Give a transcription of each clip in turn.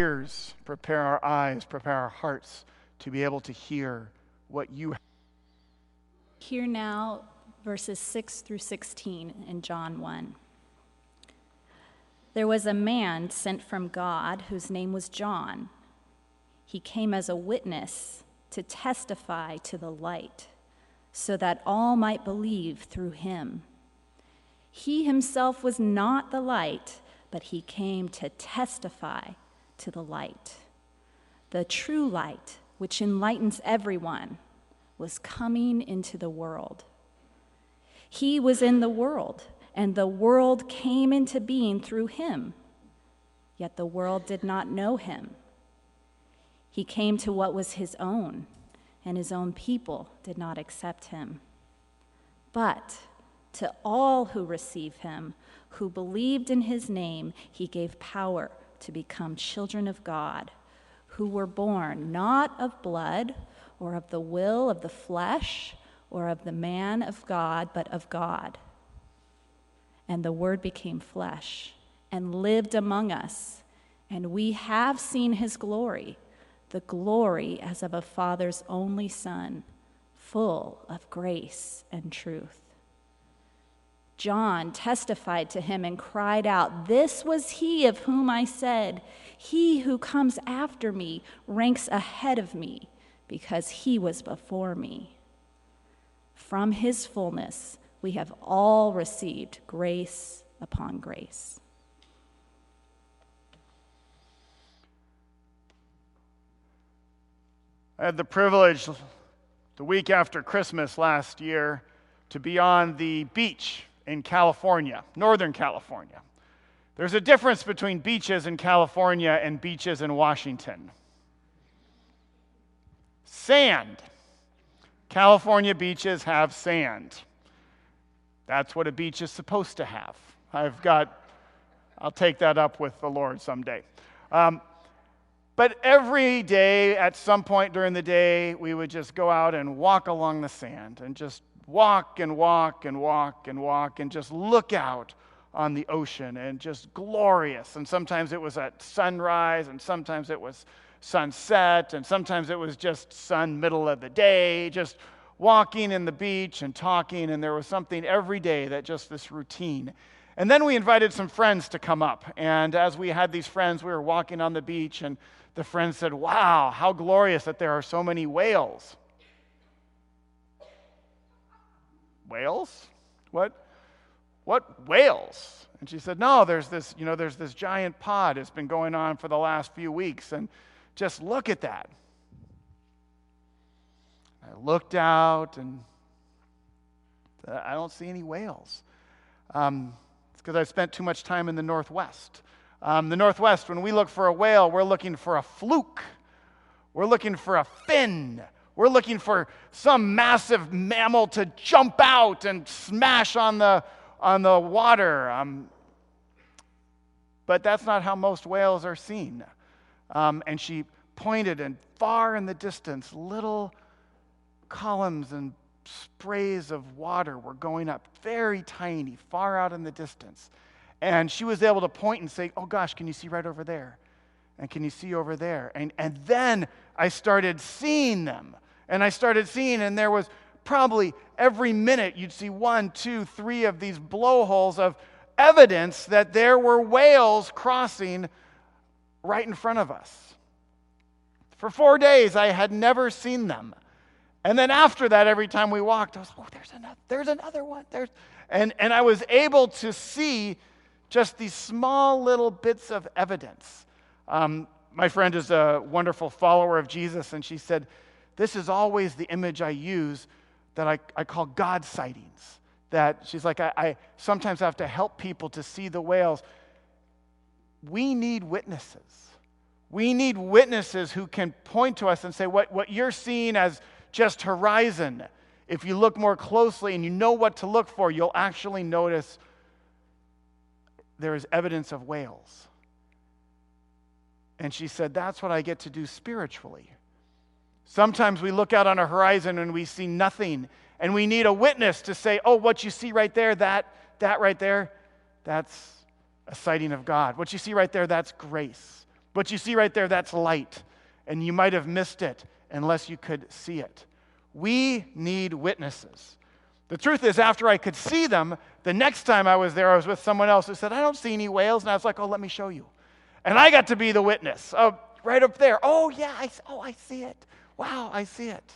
ears, prepare our eyes, prepare our hearts to be able to hear what you have. Hear now verses 6 through 16 in John 1. There was a man sent from God whose name was John. He came as a witness to testify to the light, so that all might believe through him. He himself was not the light, but he came to testify to the light. The true light, which enlightens everyone, was coming into the world. He was in the world, and the world came into being through him, yet the world did not know him. He came to what was his own, and his own people did not accept him. But to all who receive him, who believed in his name, he gave power to become children of God, who were born not of blood or of the will of the flesh or of the man of God, but of God. And the Word became flesh and lived among us, and we have seen his glory, the glory as of a Father's only Son, full of grace and truth. John testified to him and cried out, "This was he of whom I said, 'He who comes after me ranks ahead of me, because he was before me.' From his fullness we have all received grace upon grace." I had the privilege the week after Christmas last year to be on the beach in California, Northern California. There's a difference between beaches in California and beaches in Washington. Sand. California beaches have sand. That's what a beach is supposed to have. I'll take that up with the Lord someday. But every day, at some point during the day, we would just go out and walk along the sand and just walk and walk and walk and walk and just look out on the ocean, and just glorious. And sometimes it was at sunrise, and sometimes it was sunset, and sometimes it was just sun middle of the day, just walking in the beach and talking, and there was something every day that just this routine. And then we invited some friends to come up, and as we had these friends, we were walking on the beach, and the friends said, "Wow, how glorious that there are so many whales." Whales? What whales? And she said, "No, there's this giant pod. It's been going on for the last few weeks, and just look at that." I looked out, and I don't see any whales. It's because I spent too much time in the Northwest. The Northwest, when we look for a whale, we're looking for a fluke. We're looking for a fin. We're looking for some massive mammal to jump out and smash on the water. But that's not how most whales are seen. And she pointed, and far in the distance, little columns and sprays of water were going up, very tiny, far out in the distance. And she was able to point and say, "Oh gosh, can you see right over there? And can you see over there?" And then I started seeing them. And I started seeing, and there was probably every minute you'd see 1, 2, 3 of these blowholes of evidence that there were whales crossing right in front of us. For 4 days, I had never seen them. And then after that, every time we walked, I was, "Oh, there's another one." And I was able to see just these small little bits of evidence. My friend is a wonderful follower of Jesus, and she said, "This is always the image I use that I call God sightings." That she's like, I sometimes have to help people to see the whales. We need witnesses. We need witnesses who can point to us and say, what you're seeing as just horizon, if you look more closely and you know what to look for, you'll actually notice there is evidence of whales. And she said, that's what I get to do spiritually. Sometimes we look out on a horizon and we see nothing, and we need a witness to say, "Oh, what you see right there, that right there, that's a sighting of God. What you see right there, that's grace. But you see right there, that's light. And you might have missed it unless you could see it. We need witnesses. The truth is, after I could see them, the next time I was there, I was with someone else who said, I don't see any whales. And I was like, oh, let me show you. And I got to be the witness. Oh, right up there. Oh, yeah, I see it. Wow, I see it.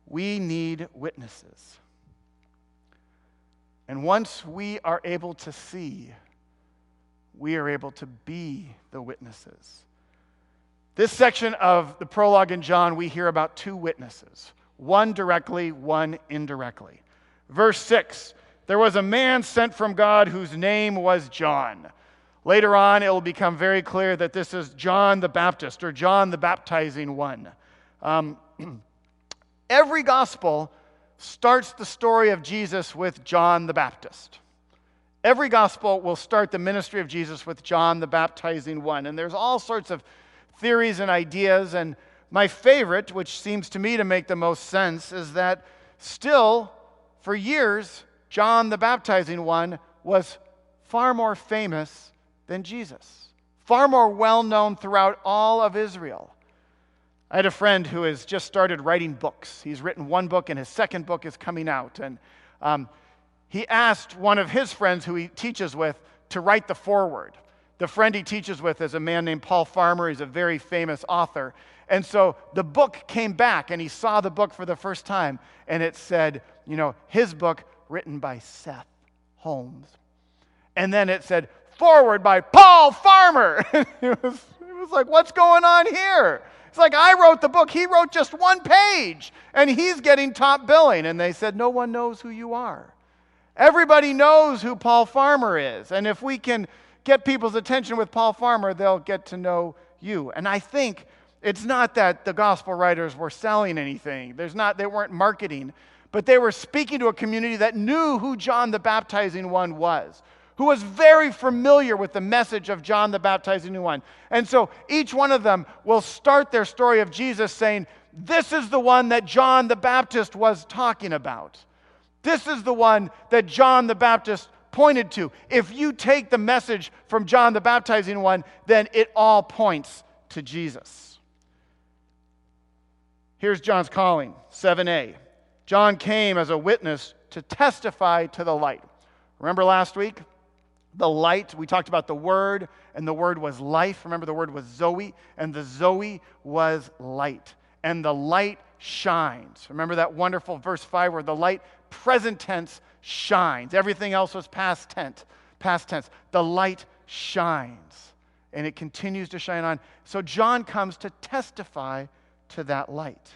We need witnesses. And once we are able to see, we are able to be the witnesses. This section of the prologue in John, we hear about two witnesses. One directly, one indirectly. Verse 6, there was a man sent from God whose name was John. Later on, it will become very clear that this is John the Baptist, or John the baptizing one. Every gospel starts the story of Jesus with John the Baptist. Every gospel will start the ministry of Jesus with John the baptizing one. And there's all sorts of theories and ideas, and my favorite, which seems to me to make the most sense, is that still, for years, John the baptizing one was far more famous than Jesus, far more well-known throughout all of Israel. I had a friend who has just started writing books. He's written one book, and his second book is coming out. And he asked one of his friends who he teaches with to write the foreword. The friend he teaches with is a man named Paul Farmer. He's a very famous author. And so the book came back, and he saw the book for the first time, and it said, his book written by Seth Holmes. And then it said, forward by Paul Farmer. It was like, what's going on here? It's like, I wrote the book. He wrote just one page, and he's getting top billing. And they said, no one knows who you are. Everybody knows who Paul Farmer is. And if we can get people's attention with Paul Farmer, they'll get to know you. And I think it's not that the gospel writers were selling anything. They weren't marketing, but they were speaking to a community that knew who John the baptizing one was, who was very familiar with the message of John the baptizing one. And so each one of them will start their story of Jesus saying, this is the one that John the Baptist was talking about. This is the one that John the Baptist pointed to. If you take the message from John the baptizing one, then it all points to Jesus. Here's John's calling, 7a. John came as a witness to testify to the light. Remember last week? The light, we talked about the Word, and the Word was life. Remember, the Word was Zoe, and the Zoe was light. And the light shines. Remember that wonderful verse 5 where the light, present tense, shines. Everything else was past tense. The light shines, and it continues to shine on. So John comes to testify to that light.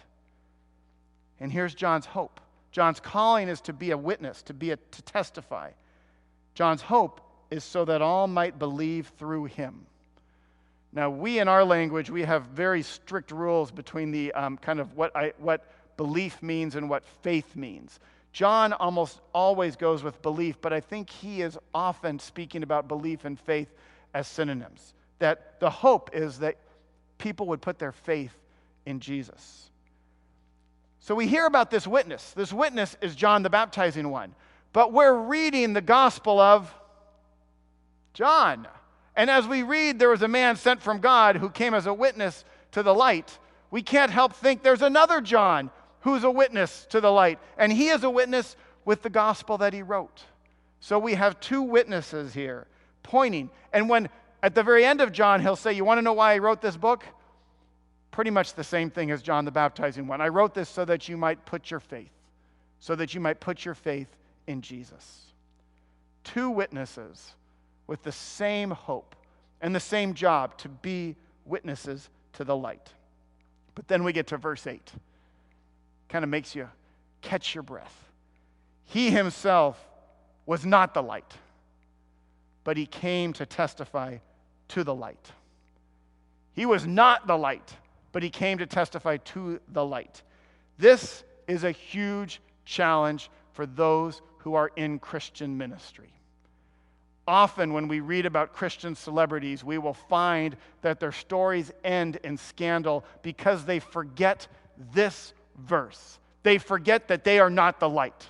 And here's John's hope. John's calling is to be a witness, to testify. John's hope is so that all might believe through him. Now, we in our language, we have very strict rules between the kind of what belief means and what faith means. John almost always goes with belief, but I think he is often speaking about belief and faith as synonyms. That the hope is that people would put their faith in Jesus. So we hear about this witness. This witness is John the baptizing one. But we're reading the gospel of John. And as we read, there was a man sent from God who came as a witness to the light. We can't help think there's another John who's a witness to the light. And he is a witness with the gospel that he wrote. So we have two witnesses here pointing. And when at the very end of John, he'll say, you want to know why I wrote this book? Pretty much the same thing as John the baptizing one. I wrote this so that you might put your faith. So that you might put your faith in Jesus. Two witnesses with the same hope and the same job to be witnesses to the light. But then we get to verse 8. Kind of makes you catch your breath. He himself was not the light, but he came to testify to the light. He was not the light, but he came to testify to the light. This is a huge challenge for those who are in Christian ministry. Often when we read about Christian celebrities, we will find that their stories end in scandal because they forget this verse. They forget that they are not the light.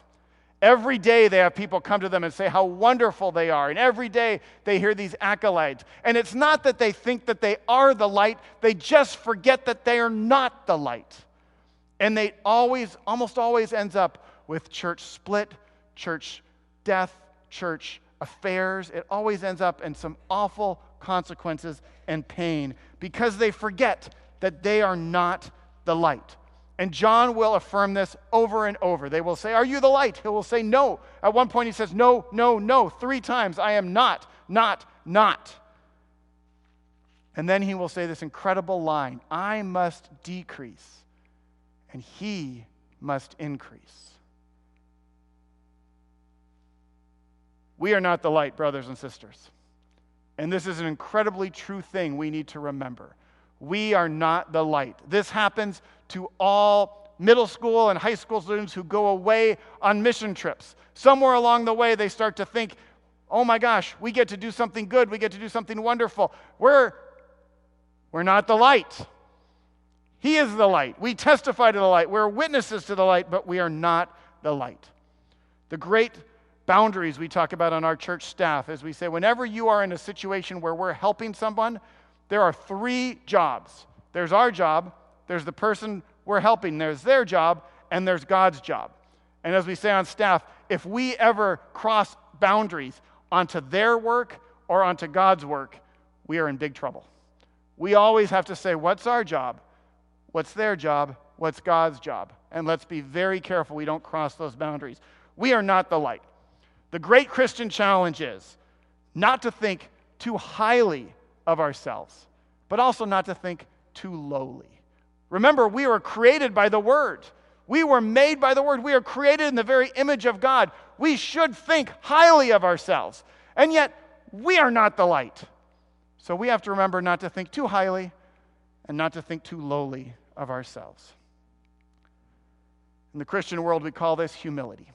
Every day they have people come to them and say how wonderful they are. And every day they hear these accolades. And it's not that they think that they are the light. They just forget that they are not the light. And they almost always ends up with church split, church death, church affairs. It always ends up in some awful consequences and pain because they forget that they are not the light. And John will affirm this over and over. They will say, "Are you the light?" He will say, "No." At one point he says, "No, no, no," 3 times. "I am not, not, not." And then he will say this incredible line, "I must decrease, and he must increase." We are not the light, brothers and sisters. And this is an incredibly true thing we need to remember. We are not the light. This happens to all middle school and high school students who go away on mission trips. Somewhere along the way, they start to think, "Oh my gosh, we get to do something good. We get to do something wonderful. We're not the light. He is the light. We testify to the light. We're witnesses to the light, but we are not the light." The great boundaries we talk about on our church staff is we say, whenever you are in a situation where we're helping someone, there are 3 jobs. There's our job, there's the person we're helping, there's their job, and there's God's job. And as we say on staff, if we ever cross boundaries onto their work or onto God's work, we are in big trouble. We always have to say, what's our job? What's their job? What's God's job? And let's be very careful we don't cross those boundaries. We are not the light. The great Christian challenge is not to think too highly of ourselves, but also not to think too lowly. Remember, we were created by the Word. We were made by the Word. We are created in the very image of God. We should think highly of ourselves. And yet, we are not the light. So we have to remember not to think too highly and not to think too lowly of ourselves. In the Christian world, we call this humility.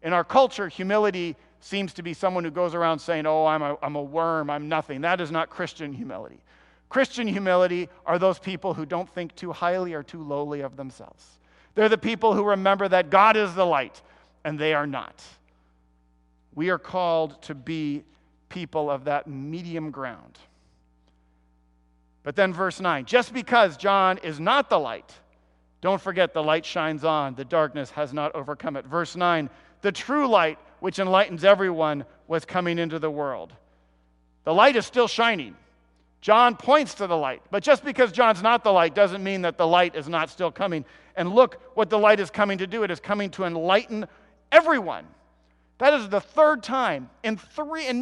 In our culture, humility seems to be someone who goes around saying, "Oh, I'm a worm, I'm nothing." That is not Christian humility. Christian humility are those people who don't think too highly or too lowly of themselves. They're the people who remember that God is the light, and they are not. We are called to be people of that medium ground. But then verse 9, just because John is not the light, don't forget the light shines on, the darkness has not overcome it. Verse 9, the true light, which enlightens everyone, was coming into the world. The light is still shining. John points to the light. But just because John's not the light doesn't mean that the light is not still coming. And look what the light is coming to do. It is coming to enlighten everyone. That is the 3rd time in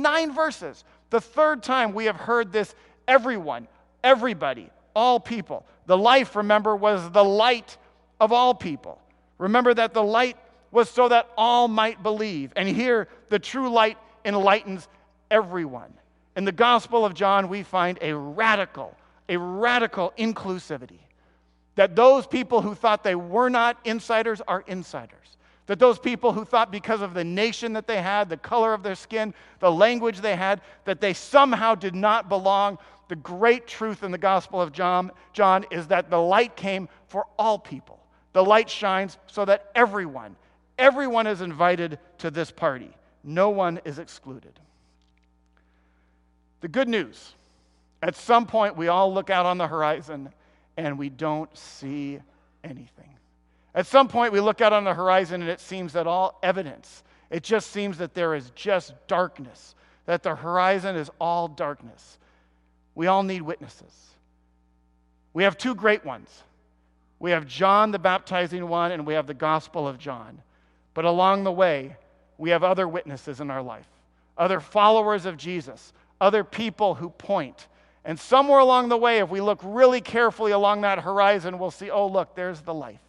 9 verses, the 3rd time we have heard this everyone, everybody, all people. The life, remember, was the light of all people. Remember that the light was so that all might believe. And here, the true light enlightens everyone. In the Gospel of John, we find a radical inclusivity. That those people who thought they were not insiders are insiders. That those people who thought because of the nation that they had, the color of their skin, the language they had, that they somehow did not belong. The great truth in the Gospel of John is that the light came for all people. The light shines so that everyone is invited to this party. No one is excluded. The good news, at some point we all look out on the horizon and we don't see anything. At some point we look out on the horizon and it seems that all evidence, it just seems that there is just darkness, that the horizon is all darkness. We all need witnesses. We have 2 great ones. We have John the baptizing one and we have the Gospel of John. But along the way, we have other witnesses in our life, other followers of Jesus, other people who point. And somewhere along the way, if we look really carefully along that horizon, we'll see, oh, look, there's the life.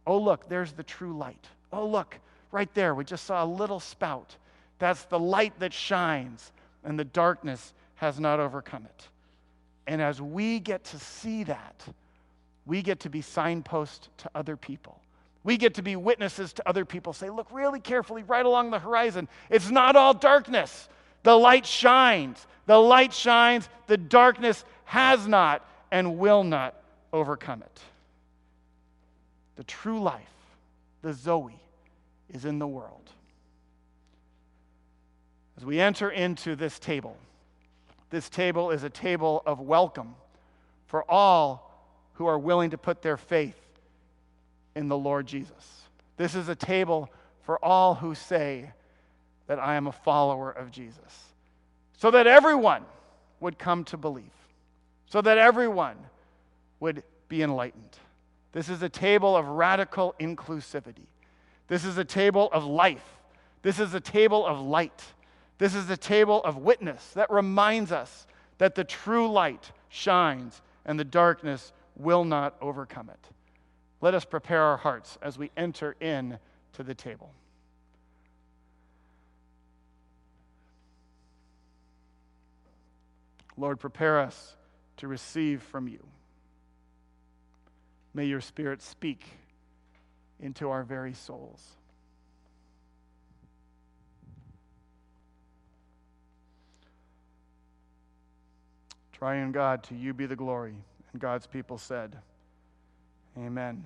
Oh, look, there's the true light. Oh, look, right there, we just saw a little spout. That's the light that shines, and the darkness has not overcome it. And as we get to see that, we get to be signposts to other people. We get to be witnesses to other people. Say, look really carefully right along the horizon. It's not all darkness. The light shines. The light shines. The darkness has not and will not overcome it. The true life, the Zoe, is in the world. As we enter into this table is a table of welcome for all who are willing to put their faith in the Lord Jesus. This is a table for all who say that I am a follower of Jesus, so that everyone would come to believe, so that everyone would be enlightened. This is a table of radical inclusivity. This is a table of life. This is a table of light. This is a table of witness that reminds us that the true light shines and the darkness will not overcome it. Let us prepare our hearts as we enter in to the table. Lord, prepare us to receive from you. May your Spirit speak into our very souls. Triune God, to you be the glory. And God's people said, Amen.